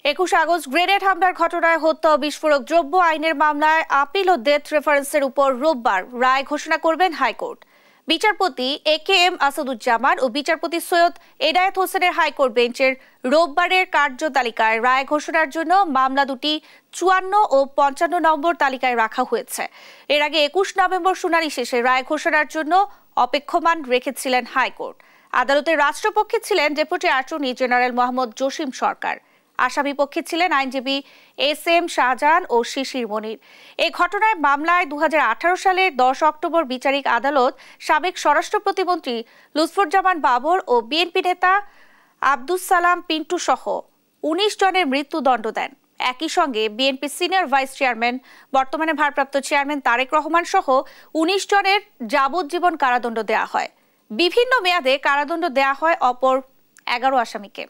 21 August grenade হামলার ঘটনায় হত্যা ও বিস্ফোরক দ্রব্য আইনের মামলায় আপিল ও ডেথ রেফারেন্সের উপর রোববার রায় ঘোষণা করবেন হাইকোর্ট। বিচারপতি একেএম আসাদুজ্জামান ও বিচারপতি সৈয়দ এনায়েত হোসেনের হাইকোর্ট বেঞ্চের রোববারের কার্যতালিকায় রায় ঘোষণার জন্য মামলা দুটি 54 ও 55 নম্বর তালিকায় রাখা হয়েছে। এর আগে 21 নভেম্বর শুনানি শেষে রায় ঘোষণার জন্য অপেক্ষমান রেখেছিলেন হাইকোর্ট। আদালতের রাষ্ট্রপক্ষে ছিলেন deputy attorney general Mohammad Jasim Sarkar. আসামি পক্ষে ছিলেন আইনজীবী এস.এম. শাহজাহান ও শিশির মনির। এই ঘটনায় মামলায় 2018 সালের 10 অক্টোবর বিচারিক আদালত সাবেক স্বরাষ্ট্র প্রতিমন্ত্রী লুৎফুজ্জামান বাবর ও বিএনপি নেতা আব্দুস সালাম পিন্টু সহ 19 জনের মৃত্যুদণ্ড দেন। একই সঙ্গে বিএনপি সিনিয়র ভাইস চেয়ারম্যান, বর্তমানে ভারপ্রাপ্ত চেয়ারম্যান তারেক রহমান সহ 19 জনের যাবজ্জীবন কারাদণ্ড দেওয়া হয়। বিভিন্ন মেয়াদে কারাদণ্ড দেওয়া হয় অপর 11 আসামিকে।